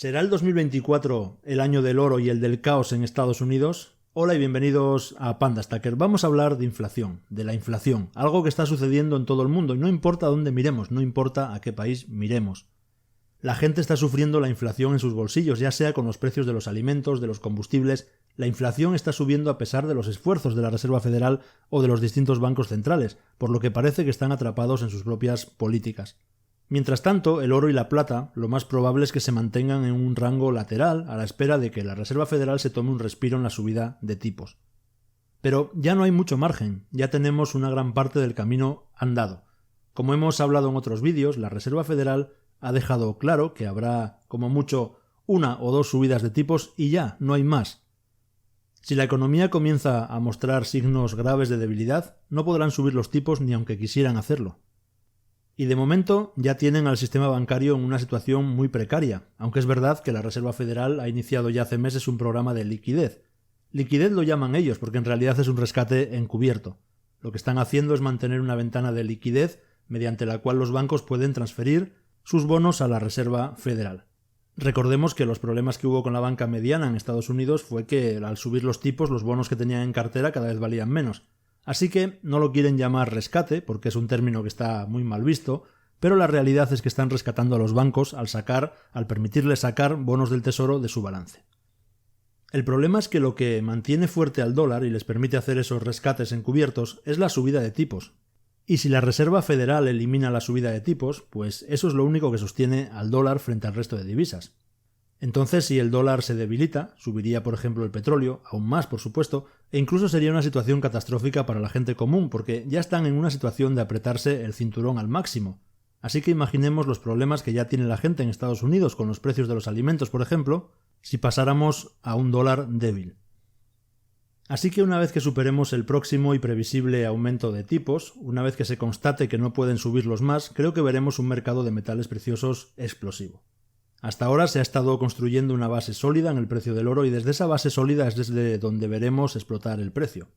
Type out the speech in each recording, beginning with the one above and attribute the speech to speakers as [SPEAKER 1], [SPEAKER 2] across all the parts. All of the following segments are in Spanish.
[SPEAKER 1] ¿Será el 2024 el año del oro y el del caos en Estados Unidos? Hola y bienvenidos a Panda Stacker. Vamos a hablar de inflación, de la inflación, algo que está sucediendo en todo el mundo y no importa dónde miremos, no importa a qué país miremos. La gente está sufriendo la inflación en sus bolsillos, ya sea con los precios de los alimentos, de los combustibles. La inflación está subiendo a pesar de los esfuerzos de la Reserva Federal o de los distintos bancos centrales, por lo que parece que están atrapados en sus propias políticas. Mientras tanto, el oro y la plata lo más probable es que se mantengan en un rango lateral a la espera de que la Reserva Federal se tome un respiro en la subida de tipos. Pero ya no hay mucho margen, ya tenemos una gran parte del camino andado. Como hemos hablado en otros vídeos, la Reserva Federal ha dejado claro que habrá como mucho una o dos subidas de tipos y ya, no hay más. Si la economía comienza a mostrar signos graves de debilidad, no podrán subir los tipos ni aunque quisieran hacerlo. Y de momento ya tienen al sistema bancario en una situación muy precaria, aunque es verdad que la Reserva Federal ha iniciado ya hace meses un programa de liquidez. Liquidez lo llaman ellos porque en realidad es un rescate encubierto. Lo que están haciendo es mantener una ventana de liquidez mediante la cual los bancos pueden transferir sus bonos a la Reserva Federal. Recordemos que los problemas que hubo con la banca mediana en Estados Unidos fue que al subir los tipos los bonos que tenían en cartera cada vez valían menos. Así que no lo quieren llamar rescate, porque es un término que está muy mal visto, pero la realidad es que están rescatando a los bancos al permitirles sacar bonos del tesoro de su balance. El problema es que lo que mantiene fuerte al dólar y les permite hacer esos rescates encubiertos es la subida de tipos. Y si la Reserva Federal elimina la subida de tipos, pues eso es lo único que sostiene al dólar frente al resto de divisas. Entonces, si el dólar se debilita, subiría por ejemplo el petróleo, aún más por supuesto, e incluso sería una situación catastrófica para la gente común, porque ya están en una situación de apretarse el cinturón al máximo. Así que imaginemos los problemas que ya tiene la gente en Estados Unidos con los precios de los alimentos, por ejemplo, si pasáramos a un dólar débil. Así que una vez que superemos el próximo y previsible aumento de tipos, una vez que se constate que no pueden subirlos más, creo que veremos un mercado de metales preciosos explosivo. Hasta ahora se ha estado construyendo una base sólida en el precio del oro y desde esa base sólida es desde donde veremos explotar el precio.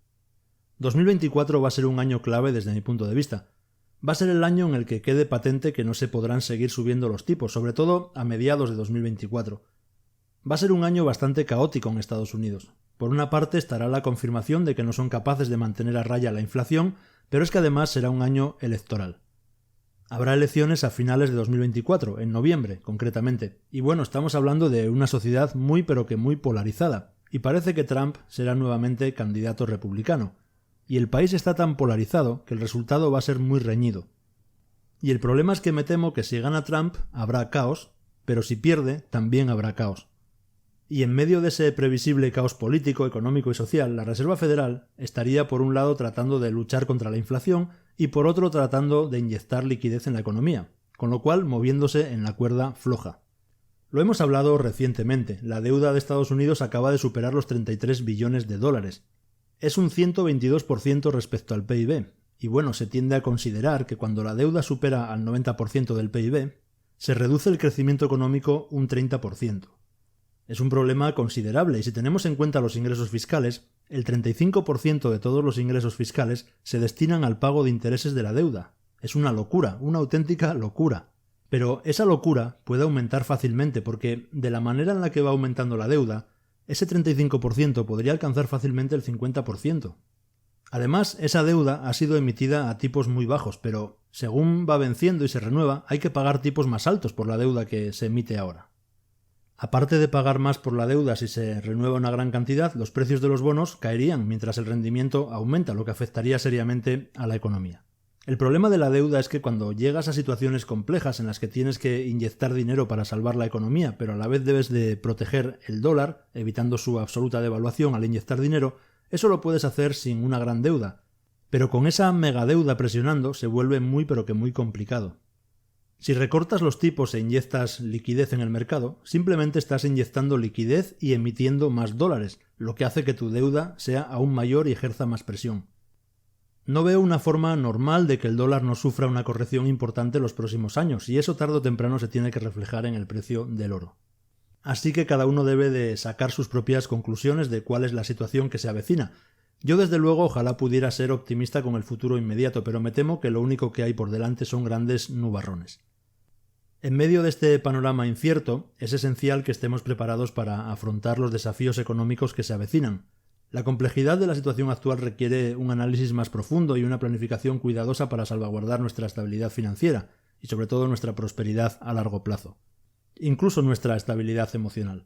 [SPEAKER 1] 2024 va a ser un año clave desde mi punto de vista. Va a ser el año en el que quede patente que no se podrán seguir subiendo los tipos, sobre todo a mediados de 2024. Va a ser un año bastante caótico en Estados Unidos. Por una parte estará la confirmación de que no son capaces de mantener a raya la inflación, pero es que además será un año electoral. Habrá elecciones a finales de 2024, en noviembre concretamente, y bueno, estamos hablando de una sociedad muy pero que muy polarizada, y parece que Trump será nuevamente candidato republicano, y el país está tan polarizado que el resultado va a ser muy reñido. Y el problema es que me temo que si gana Trump habrá caos, pero si pierde también habrá caos. Y en medio de ese previsible caos político, económico y social, la Reserva Federal estaría por un lado tratando de luchar contra la inflación y por otro tratando de inyectar liquidez en la economía, con lo cual moviéndose en la cuerda floja. Lo hemos hablado recientemente, la deuda de Estados Unidos acaba de superar los 33 billones de dólares. Es un 122% respecto al PIB, y bueno, se tiende a considerar que cuando la deuda supera al 90% del PIB, se reduce el crecimiento económico un 30%. Es un problema considerable y si tenemos en cuenta los ingresos fiscales, el 35% de todos los ingresos fiscales se destinan al pago de intereses de la deuda. Es una locura, una auténtica locura. Pero esa locura puede aumentar fácilmente porque, de la manera en la que va aumentando la deuda, ese 35% podría alcanzar fácilmente el 50%. Además, esa deuda ha sido emitida a tipos muy bajos, pero según va venciendo y se renueva, hay que pagar tipos más altos por la deuda que se emite ahora. Aparte de pagar más por la deuda si se renueva una gran cantidad, los precios de los bonos caerían mientras el rendimiento aumenta, lo que afectaría seriamente a la economía. El problema de la deuda es que cuando llegas a situaciones complejas en las que tienes que inyectar dinero para salvar la economía, pero a la vez debes de proteger el dólar, evitando su absoluta devaluación al inyectar dinero, eso lo puedes hacer sin una gran deuda. Pero con esa megadeuda presionando se vuelve muy pero que muy complicado. Si recortas los tipos e inyectas liquidez en el mercado, simplemente estás inyectando liquidez y emitiendo más dólares, lo que hace que tu deuda sea aún mayor y ejerza más presión. No veo una forma normal de que el dólar no sufra una corrección importante los próximos años, y eso tarde o temprano se tiene que reflejar en el precio del oro. Así que cada uno debe de sacar sus propias conclusiones de cuál es la situación que se avecina. Yo desde luego ojalá pudiera ser optimista con el futuro inmediato, pero me temo que lo único que hay por delante son grandes nubarrones. En medio de este panorama incierto, es esencial que estemos preparados para afrontar los desafíos económicos que se avecinan. La complejidad de la situación actual requiere un análisis más profundo y una planificación cuidadosa para salvaguardar nuestra estabilidad financiera y sobre todo nuestra prosperidad a largo plazo, incluso nuestra estabilidad emocional.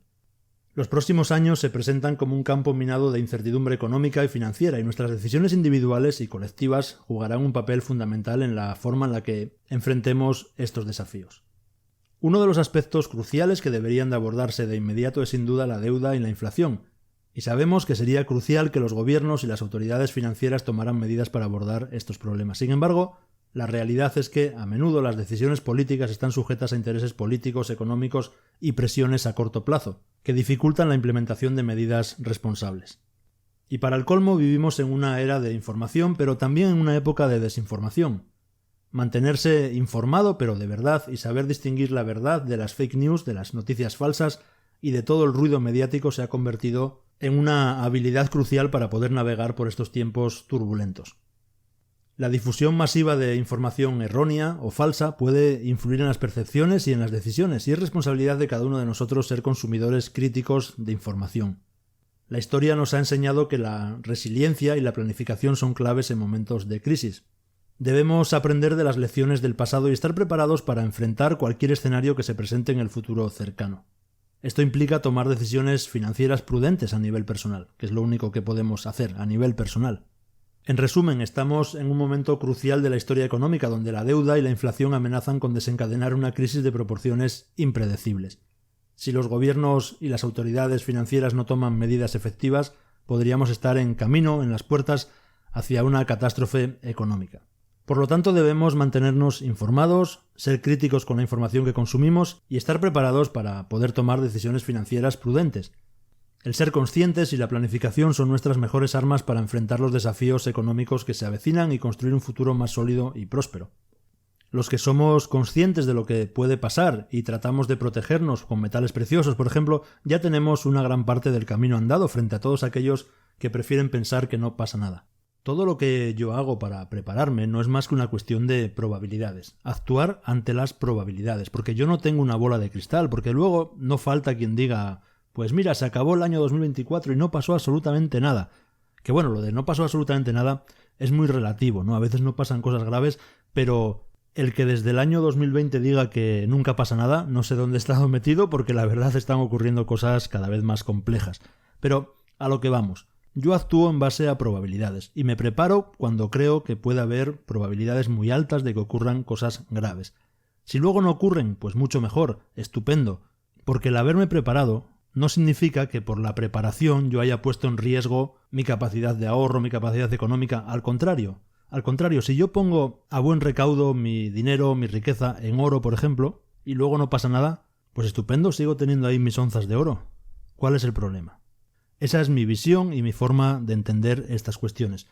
[SPEAKER 1] Los próximos años se presentan como un campo minado de incertidumbre económica y financiera y nuestras decisiones individuales y colectivas jugarán un papel fundamental en la forma en la que enfrentemos estos desafíos. Uno de los aspectos cruciales que deberían de abordarse de inmediato es sin duda la deuda y la inflación, y sabemos que sería crucial que los gobiernos y las autoridades financieras tomaran medidas para abordar estos problemas. Sin embargo, la realidad es que a menudo las decisiones políticas están sujetas a intereses políticos, económicos y presiones a corto plazo, que dificultan la implementación de medidas responsables. Y para el colmo vivimos en una era de información, pero también en una época de desinformación. Mantenerse informado, pero de verdad, y saber distinguir la verdad de las fake news, de las noticias falsas y de todo el ruido mediático se ha convertido en una habilidad crucial para poder navegar por estos tiempos turbulentos. La difusión masiva de información errónea o falsa puede influir en las percepciones y en las decisiones, y es responsabilidad de cada uno de nosotros ser consumidores críticos de información. La historia nos ha enseñado que la resiliencia y la planificación son claves en momentos de crisis. Debemos aprender de las lecciones del pasado y estar preparados para enfrentar cualquier escenario que se presente en el futuro cercano. Esto implica tomar decisiones financieras prudentes a nivel personal, que es lo único que podemos hacer a nivel personal. En resumen, estamos en un momento crucial de la historia económica donde la deuda y la inflación amenazan con desencadenar una crisis de proporciones impredecibles. Si los gobiernos y las autoridades financieras no toman medidas efectivas, podríamos estar en camino, en las puertas, hacia una catástrofe económica. Por lo tanto, debemos mantenernos informados, ser críticos con la información que consumimos y estar preparados para poder tomar decisiones financieras prudentes. El ser conscientes y la planificación son nuestras mejores armas para enfrentar los desafíos económicos que se avecinan y construir un futuro más sólido y próspero. Los que somos conscientes de lo que puede pasar y tratamos de protegernos con metales preciosos, por ejemplo, ya tenemos una gran parte del camino andado frente a todos aquellos que prefieren pensar que no pasa nada. Todo lo que yo hago para prepararme no es más que una cuestión de probabilidades. Actuar ante las probabilidades, porque yo no tengo una bola de cristal, porque luego no falta quien diga, pues mira, se acabó el año 2024 y no pasó absolutamente nada. Que bueno, lo de no pasó absolutamente nada es muy relativo, ¿no? A veces no pasan cosas graves, pero el que desde el año 2020 diga que nunca pasa nada, no sé dónde he estado metido, porque la verdad están ocurriendo cosas cada vez más complejas. Pero a lo que vamos. Yo actúo en base a probabilidades y me preparo cuando creo que puede haber probabilidades muy altas de que ocurran cosas graves. Si luego no ocurren, pues mucho mejor, estupendo, porque el haberme preparado no significa que por la preparación yo haya puesto en riesgo mi capacidad de ahorro, mi capacidad económica. Al contrario, si yo pongo a buen recaudo mi dinero, mi riqueza en oro, por ejemplo, y luego no pasa nada, pues estupendo, sigo teniendo ahí mis onzas de oro. ¿Cuál es el problema? Esa es mi visión y mi forma de entender estas cuestiones.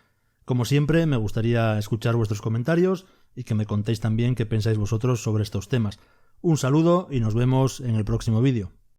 [SPEAKER 1] Como siempre, me gustaría escuchar vuestros comentarios y que me contéis también qué pensáis vosotros sobre estos temas. Un saludo y nos vemos en el próximo vídeo.